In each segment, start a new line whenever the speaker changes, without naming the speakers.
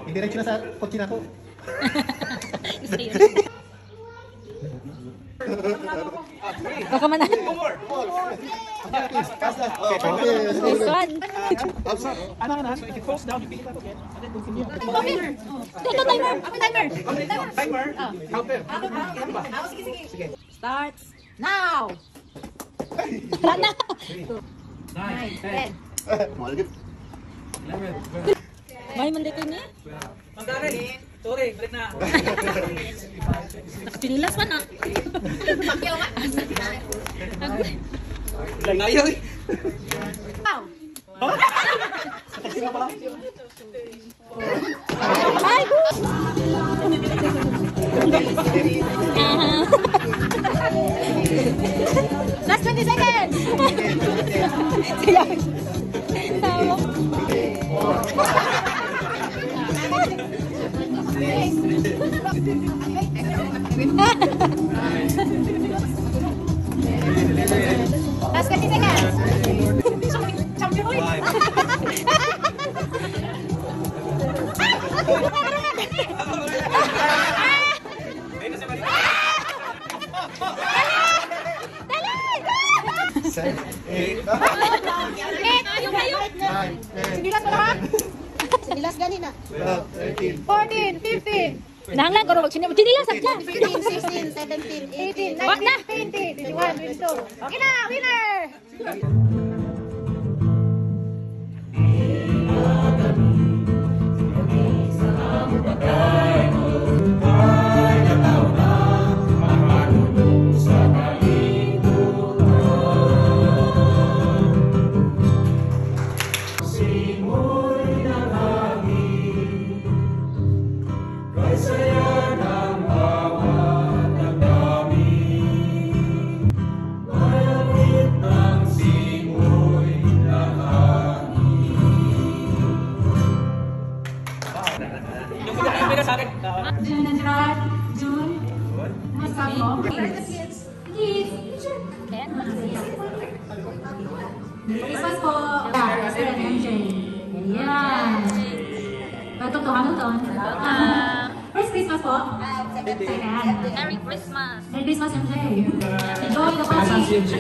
Idiretso na sa kotse na ko.
Baka manahan. Nice one.
Ano na? So if it falls down, you pick it up again and then continue.
Ito timer.
Timer. Counter. Sige.
Starts now. Tara na.
9, 10,
May mandito niya.
Mandari. Sorry, balik na.
Nakapinilas pa na.
Pagyaw ka.
Langayo eh.
Ay! Last 20 seconds! Tawa.
Last 20 seconds.
Champion ko eh.
Sinilas mo na. Sinilas gani na. 14, 15,
Nanglan ko rin sinilas at dyan.
15, 16, 17, 18, 19, 20, 21, 22. Okay na, winner!
Christmas po. Sir and MJ. Yan. Patutuhan mo to. First Christmas po. Second.
Merry Christmas.
Merry Christmas, MJ. Enjoy the party. Asan si MJ?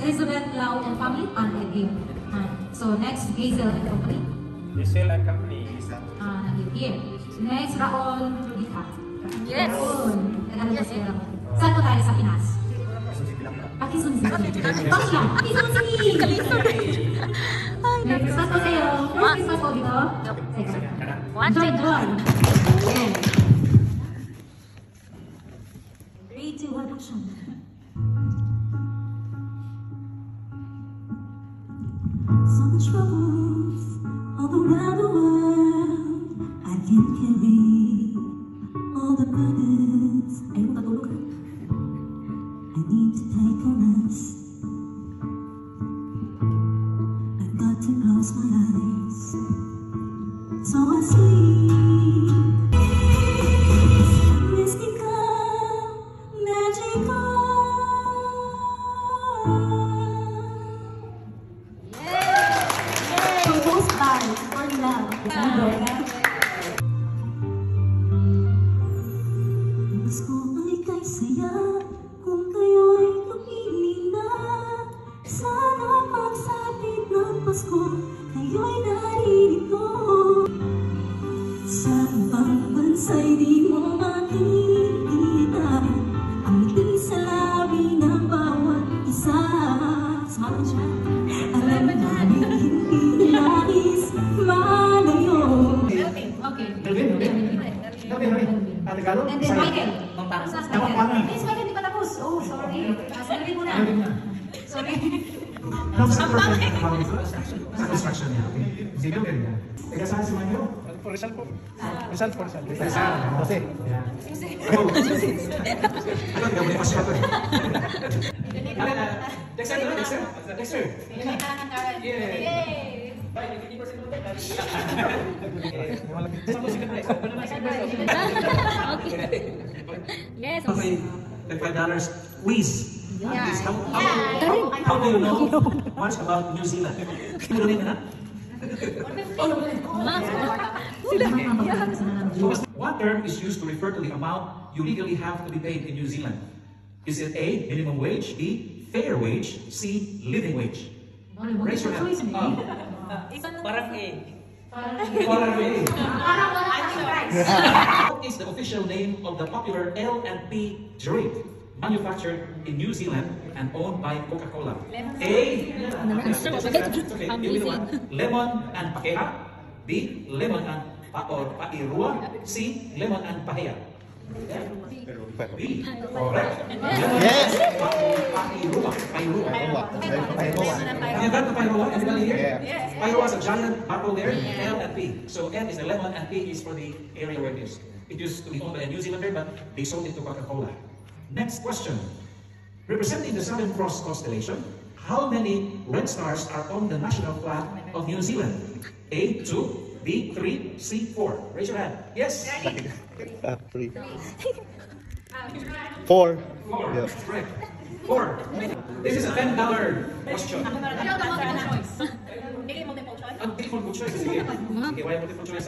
Elizabeth Lau and family and Edwin. So next, Hazel and company.
Hazel and company.
Here. Next, Raon Rudita.
Yes.
Saan po tayo sa Pinas? Pakisunsini. Bakit lang? Pakisunsini! Merry Christmas po sa'yo. Merry Christmas po dito. Enjoy, enjoy. Okay. 3, 2, 1, action. So much troubles all around the world. I can't carry all the burdens. Ayaw matulog. I need to take a rest. I've got to close my eyes, so I sleep. Mystical, magical. Composed by Formula. Mas ko ay kay saya kung kayo'y tumingin na. Sana pagsapit ng Pasko, kayo'y naririto. Sa ibang bansa'y di mo makikita ang ngiti sa labi ng bawat isa. Sumama siya. Alam namin hindi nais malayo. Okay.
Tagalog?
And then Michael.
Michael.
Miss Michael, di pa tapos. Oh, sorry. Sabi mo na. Sorry.
Satisfaction niya. Sino ba niya? Teka saan si Manyo?
Rizal po. Rizal po, Rizal.
Jose. Ano, hindi mo pasya to eh.
Dexter, Dexter. Dexter.
Yay!
Yes.
Okay, $5 quiz. Please, how do you know much about New Zealand? You don't even know? What term is used to refer to the amount you legally have to be paid in New Zealand? Is it A, minimum wage, B, fair wage, C, living wage? Raise your hand.
Parang A.
What is the official name of the popular L&P drink manufactured in New Zealand and owned by Coca-Cola? A. Okay, give me the one. Lemon and Pakeha. B. Lemon and Pairua. C. Lemon and Paheya. B. Correct.
Yes.
Pairua. Have you got the Pairua? Anybody here?
Yes.
Pairua is a giant bottle there. L and P. So L is the lemon and P is for the area where it is. It used to be owned by a New Zealander, but they sold it to Coca-Cola. Next question. Representing the Southern Cross constellation, how many red stars are on the national flag of New Zealand? A, 2, B, 3, C, 4. Raise your hand. Yes?
3. 4.
4.
Yeah.
Correct. 4. This is a $10 question. Multiple choice. Sige. Okay, why multiple choice?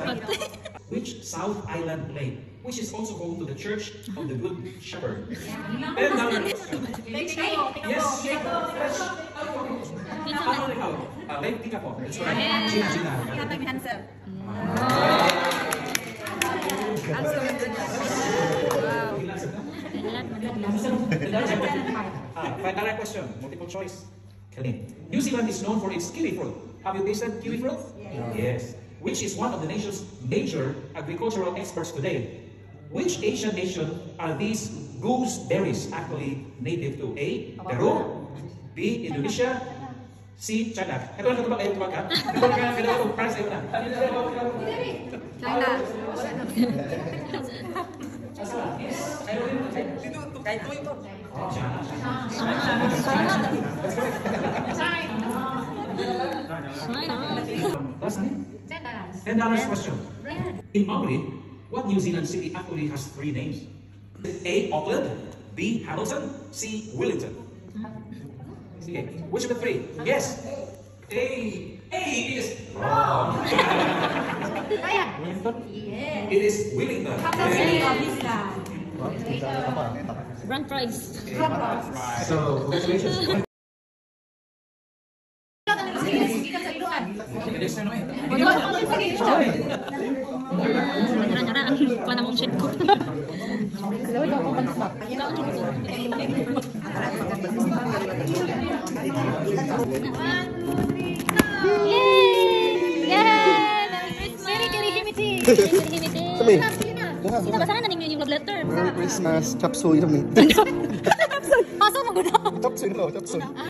Which South Island lake, which is also home to the Church of the Good Shepherd? $10. Yes. Lake Tikapo. That's right. Gina. $5 question, multiple choice. New Zealand is known for its kiwi fruit. Have you tasted kiwi fruit? Yes. Which is one of the nation's major agricultural exports today. Which Asian nation are these gooseberries actually native to? A. Peru. B. Indonesia. C. China. Ito na ba kayo tumaga? Ito na kaya kailangan price sa'yo na.
China.
Kahit ito ito.
Last name? $10 question. In Maori, what New Zealand city actually has 3 names? A. Auckland. B. Hamilton. C. Wellington. Okay. Which of the 3? Yes. A. A is wrong. It is Wellington.
Grand prize.
So, congratulations.
Nyara-nyara ang panamong shit ko. Yay! Merry Kirihimiti!
Kami.
Sino basahan na ninyo yung love letter?
Merry Christmas. Chapsuy kami.
Asa mo guna?
Chapsuy.